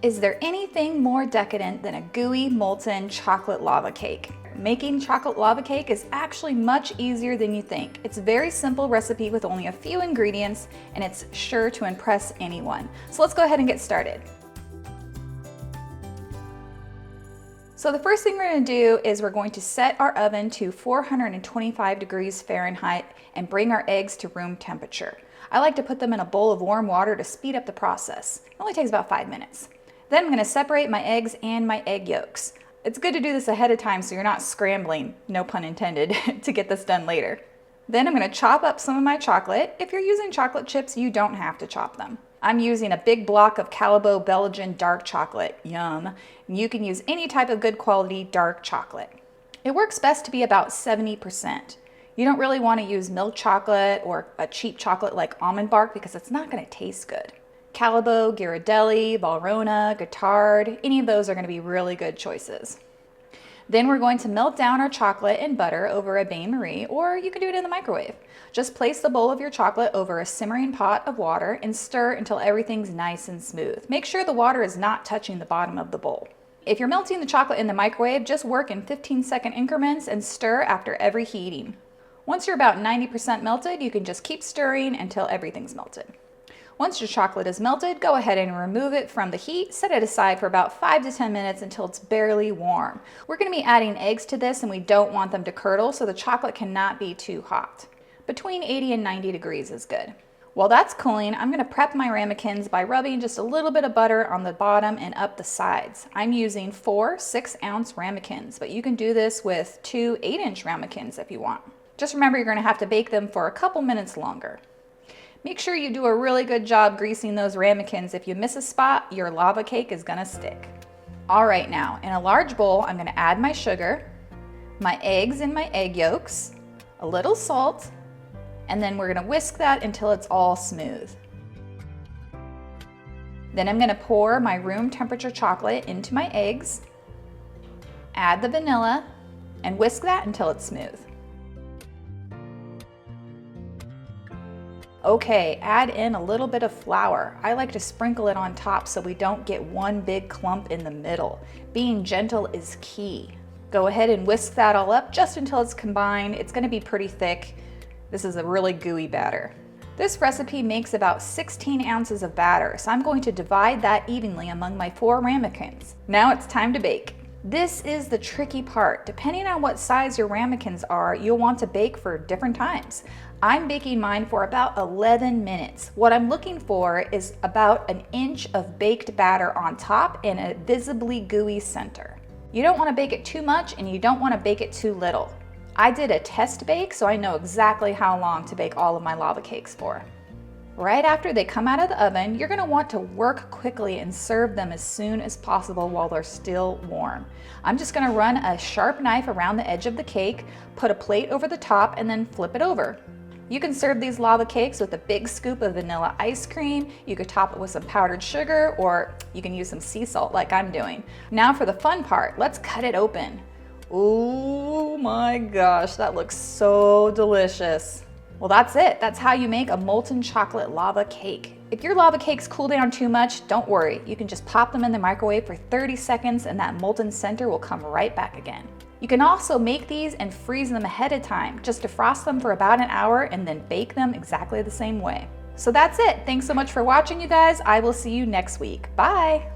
Is there anything more decadent than a gooey, molten chocolate lava cake? Making chocolate lava cake is actually much easier than you think. It's a very simple recipe with only a few ingredients, and it's sure to impress anyone. So let's go ahead and get started. So the first thing we're going to do is we're going to set our oven to 425 degrees Fahrenheit and bring our eggs to room temperature. I like to put them in a bowl of warm water to speed up the process. It only takes about 5 minutes. Then I'm going to separate my eggs and my egg yolks. It's good to do this ahead of time so you're not scrambling, no pun intended, to get this done later. Then I'm going to chop up some of my chocolate. If you're using chocolate chips, you don't have to chop them. I'm using a big block of Callebaut Belgian dark chocolate. Yum. You can use any type of good quality dark chocolate. It works best to be about 70%. You don't really want to use milk chocolate or a cheap chocolate like almond bark because it's not going to taste good. Callebaut, Ghirardelli, Valrhona, Guittard, any of those are going to be really good choices. Then we're going to melt down our chocolate in butter over a bain-marie, or you can do it in the microwave. Just place the bowl of your chocolate over a simmering pot of water and stir until everything's nice and smooth. Make sure the water is not touching the bottom of the bowl. If you're melting the chocolate in the microwave, just work in 15-second increments and stir after every heating. Once you're about 90% melted, you can just keep stirring until everything's melted. Once your chocolate is melted, go ahead and remove it from the heat. Set it aside for about 5 to 10 minutes until it's barely warm. We're going to be adding eggs to this and we don't want them to curdle, so the chocolate cannot be too hot. Between 80 and 90 degrees is good. While that's cooling, I'm going to prep my ramekins by rubbing just a little bit of butter on the bottom and up the sides. I'm using 4 6-ounce ramekins, but you can do this with 2 8-inch ramekins if you want. Just remember you're going to have to bake them for a couple minutes longer. Make sure you do a really good job greasing those ramekins. If you miss a spot, your lava cake is gonna stick. All right, now in a large bowl, I'm gonna add my sugar, my eggs and my egg yolks, a little salt, and then we're gonna whisk that until it's all smooth. Then I'm gonna pour my room temperature chocolate into my eggs, add the vanilla, and whisk that until it's smooth. Okay, add in a little bit of flour. I like to sprinkle it on top so we don't get one big clump in the middle. Being gentle is key. Go ahead and whisk that all up just until it's combined. It's going to be pretty thick. This is a really gooey batter. This recipe makes about 16 ounces of batter, so I'm going to divide that evenly among my 4 ramekins. Now it's time to bake. This is the tricky part. Depending on what size your ramekins are, you'll want to bake for different times. I'm baking mine for about 11 minutes. What I'm looking for is about 1 inch of baked batter on top and a visibly gooey center. You don't want to bake it too much and you don't want to bake it too little. I did a test bake, so I know exactly how long to bake all of my lava cakes for. Right after they come out of the oven, you're going to want to work quickly and serve them as soon as possible while they're still warm. I'm just going to run a sharp knife around the edge of the cake, put a plate over the top, and then flip it over. You can serve these lava cakes with a big scoop of vanilla ice cream. You could top it with some powdered sugar, or you can use some sea salt like I'm doing. Now for the fun part, let's cut it open. Oh my gosh, that looks so delicious. Well, that's it. That's how you make a molten chocolate lava cake. If your lava cakes cool down too much, don't worry. You can just pop them in the microwave for 30 seconds and that molten center will come right back again. You can also make these and freeze them ahead of time. Just defrost them for about 1 hour and then bake them exactly the same way. So that's it. Thanks so much for watching, you guys. I will see you next week. Bye.